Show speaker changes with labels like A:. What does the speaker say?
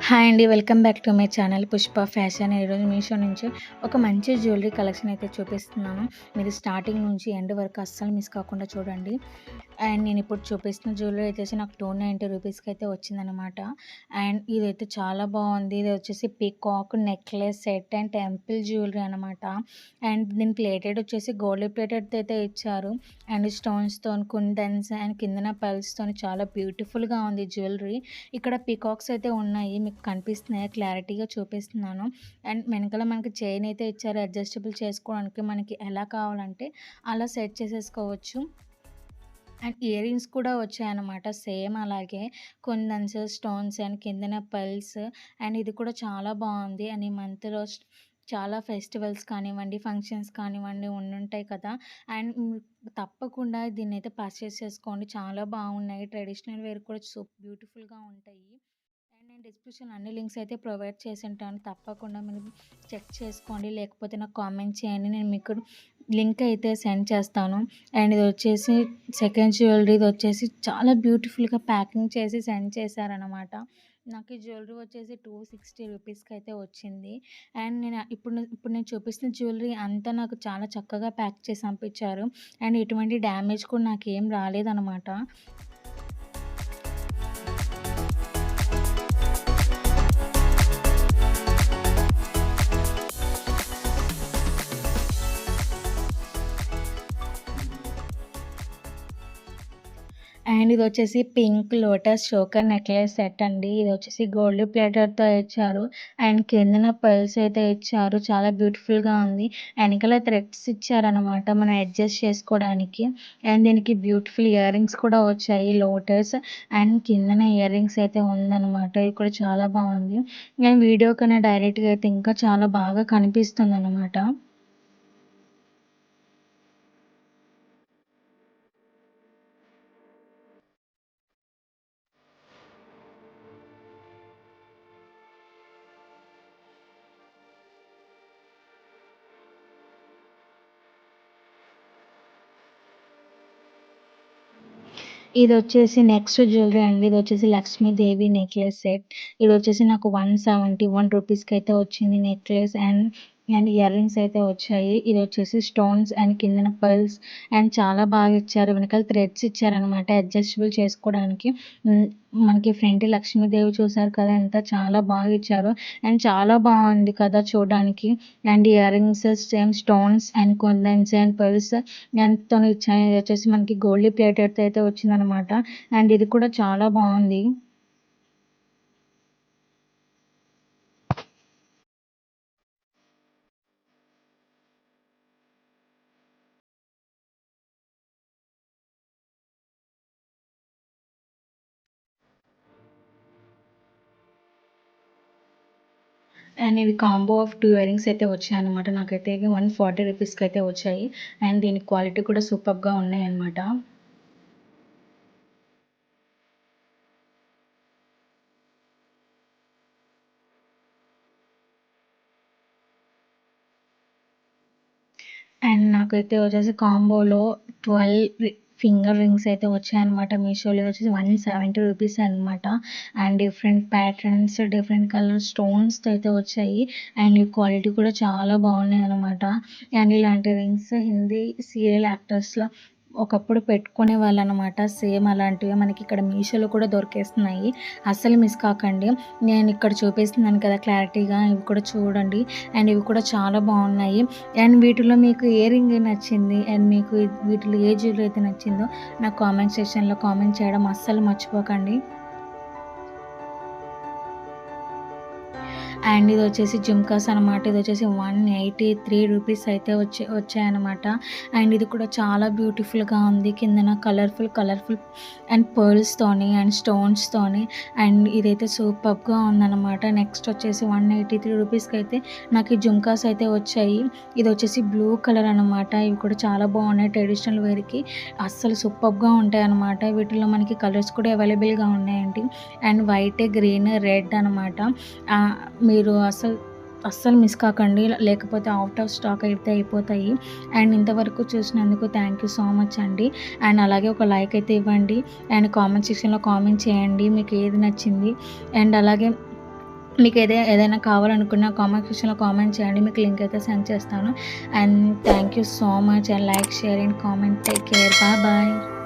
A: Hi అండి. Welcome back to my channel Pushpa fashion. ఈరోజు మీషో నుంచి ఒక మంచి జ్యువెలరీ కలెక్షన్ అయితే చూపిస్తున్నాను. మీరు స్టార్టింగ్ నుంచి ఎండ్ వరకు అస్సలు మిస్ కాకుండా చూడండి. అండ్ నేను ఇప్పుడు చూపిస్తున్న జ్యువెలరీ వచ్చేసి నాకు 290 రూపీస్కి అయితే వచ్చిందనమాట. అండ్ ఇదైతే చాలా బాగుంది. ఇది వచ్చేసి peacock necklace set and temple jewellery అనమాట. అండ్ దీని ప్లేటెడ్ వచ్చేసి గోల్డ్ ప్లేటెడ్ అయితే ఇచ్చారు. అండ్ స్టోన్స్తో కుందన్స్ అండ్ కిందన పర్ల్స్తో చాలా బ్యూటిఫుల్గా ఉంది జ్యువెలరీ. ఇక్కడ పీకాక్స్ అయితే ఉన్నాయి, మీకు కనిపిస్తున్నాయి, క్లారిటీగా చూపిస్తున్నాను. అండ్ వెనకాల మనకి చైన్ అయితే ఇచ్చారు, అడ్జస్టబుల్ చేసుకోవడానికి మనకి ఎలా కావాలంటే అలా సెట్ చేసేసుకోవచ్చు. అండ్ ఇయర్ రింగ్స్ కూడా వచ్చాయన్నమాట సేమ్ అలాగే కుందన్స్ స్టోన్స్ అండ్ కిందన పర్ల్స్. అండ్ ఇది కూడా చాలా బాగుంది. అండ్ ఈ మంత్లో చాలా ఫెస్టివల్స్ కానివ్వండి, ఫంక్షన్స్ కానివ్వండి ఉండుంటాయి కదా. అండ్ తప్పకుండా దీన్ని అయితే పర్చేస్ చేసుకోండి, చాలా బాగున్నాయి. ట్రెడిషనల్ వేర్ కూడా బ్యూటిఫుల్గా ఉంటాయి. అండ్ నేను డిస్క్రిప్షన్ అన్ని లింక్స్ అయితే ప్రొవైడ్ చేసి ఉంటాను, తప్పకుండా మీరు చెక్ చేసుకోండి. లేకపోతే నాకు కామెంట్ చేయండి, నేను మీకు లింక్ అయితే సెండ్ చేస్తాను. అండ్ ఇది వచ్చేసి సెకండ్ జ్యువెలరీ. ఇది వచ్చేసి చాలా బ్యూటిఫుల్గా ప్యాకింగ్ చేసి సెండ్ చేశారనమాట. నాకు ఈ జ్యువెలరీ వచ్చేసి 260 రూపీస్కి అయితే వచ్చింది. అండ్ నేను ఇప్పుడు నేను చూపిస్తున్న జ్యువెలరీ అంతా నాకు చాలా చక్కగా ప్యాక్ చేసి పంపించారు. అండ్ ఎటువంటి డ్యామేజ్ కూడా నాకు ఏం రాలేదనమాట. అండ్ ఇది వచ్చేసి pink lotus choker necklace set అండి. ఇది వచ్చేసి గోల్డ్ ప్లేటెడ్తో ఇచ్చారు. అండ్ కిందన పర్ల్స్ అయితే ఇచ్చారు, చాలా బ్యూటిఫుల్గా ఉంది. వెనకాల థ్రెడ్స్ ఇచ్చారనమాట మనం అడ్జస్ట్ చేసుకోవడానికి. అండ్ దీనికి బ్యూటిఫుల్ ఇయర్ రింగ్స్ కూడా వచ్చాయి, లోటస్. అండ్ కిందన ఇయర్ రింగ్స్ అయితే ఉందన్నమాట. ఇది కూడా చాలా బాగుంది. అండ్ వీడియో కన్నా డైరెక్ట్గా అయితే ఇంకా చాలా బాగా కనిపిస్తుంది అనమాట. ఇది వచ్చేసి నెక్స్ట్ జ్యువెలరీ అండి. ఇది వచ్చేసి లక్ష్మీదేవి నెక్లెస్ సెట్. ఇది వచ్చేసి నాకు 171 రూపీస్కి అయితే వచ్చింది necklace. And and ear rings అయితే వచ్చాయి. ఇది వచ్చేసి స్టోన్స్ అండ్ కిందన పర్ల్స్ అండ్ చాలా బాగా ఇచ్చారు. వెనకాల థ్రెడ్స్ ఇచ్చారనమాట అడ్జస్టబుల్ చేసుకోవడానికి. మనకి ఫ్రంట్ లక్ష్మీదేవి చూసారు కదా, ఎంత చాలా బాగా ఇచ్చారు. అండ్ చాలా బాగుంది కదా చూడడానికి. And ear rings same stones and kundans and pearls ఎంతో ఇచ్చాయి. ఇది వచ్చేసి మనకి గోల్డ్ ప్లేటెడ్ అయితే వచ్చిందనమాట. అండ్ ఇది కూడా చాలా బాగుంది. అండ్ ఇవి కాంబో ఆఫ్ 2 ఇయర్ రింగ్స్ అయితే వచ్చాయన్నమాట. నాకైతే 140 రూపీస్కి అయితే వచ్చాయి. అండ్ దీని క్వాలిటీ కూడా సూపర్గా ఉన్నాయన్నమాట. అండ్ నాకైతే వచ్చేసి కాంబోలో 12 ఫింగర్ రింగ్స్ అయితే వచ్చాయన్నమాట. మీషోలో వచ్చేసి 170 రూపీస్ అనమాట. And different patterns different colour స్టోన్స్తో అయితే వచ్చాయి. అండ్ ఈ క్వాలిటీ కూడా చాలా బాగున్నాయి అనమాట. అండ్ ఇలాంటి రింగ్స్ హిందీ సీరియల్ యాక్టర్స్లో ఒకప్పుడు పెట్టుకునే వాళ్ళు అనమాట. సేమ్ అలాంటివి మనకి ఇక్కడ మీషోలో కూడా దొరికేస్తున్నాయి, అస్సలు మిస్ కాకండి. నేను ఇక్కడ చూపిస్తున్నాను కదా క్లారిటీగా, ఇవి కూడా చూడండి. అండ్ ఇవి కూడా చాలా బాగున్నాయి. అండ్ వీటిలో మీకు ఏ రింగ్ నచ్చింది అండ్ మీకు వీటిలో ఏ జ్యువెలరీ అయితే నచ్చిందో నాకు కామెంట్ సెక్షన్లో కామెంట్ చేయడం అస్సలు మర్చిపోకండి. అండ్ ఇది వచ్చేసి జుమ్కాస్ అనమాట. ఇది వచ్చేసి 183 రూపీస్ అయితే వచ్చాయన్నమాట. అండ్ ఇది కూడా చాలా బ్యూటిఫుల్గా ఉంది. కిందన కలర్ఫుల్ అండ్ పర్ల్స్తోని అండ్ స్టోన్స్తోని. అండ్ ఇదైతే సూపర్గా ఉందన్నమాట. నెక్స్ట్ వచ్చేసి 183 రూపీస్కి అయితే నాకు ఈ జుమ్కాస్ అయితే వచ్చాయి. ఇది వచ్చేసి బ్లూ కలర్ అనమాట. ఇవి కూడా చాలా బాగున్నాయి, ట్రెడిషనల్ వేర్కి అస్సలు సూపర్గా ఉంటాయి అనమాట. వీటిలో మనకి కలర్స్ కూడా అవైలబుల్గా ఉన్నాయండి. అండ్ వైట్ గ్రీన్ రెడ్ అనమాట. మీరు అస్సలు మిస్ కాకండి, లేకపోతే అవుట్ ఆఫ్ స్టాక్ అయితే అయిపోతాయి. అండ్ ఇంతవరకు చూసినందుకు థ్యాంక్ యూ సో మచ్ అండి. అండ్ అలాగే ఒక లైక్ అయితే ఇవ్వండి. అండ్ కామెంట్ సెక్షన్లో కామెంట్ చేయండి మీకు ఏది నచ్చింది. అండ్ అలాగే మీకు ఏదైనా కావాలనుకున్న కామెంట్ సెక్షన్‌లో కామెంట్ చేయండి. మీకు లింక్ అయితే సెండ్ చేస్తాను. And thank you so much and like, share and comment. Take care. Bye.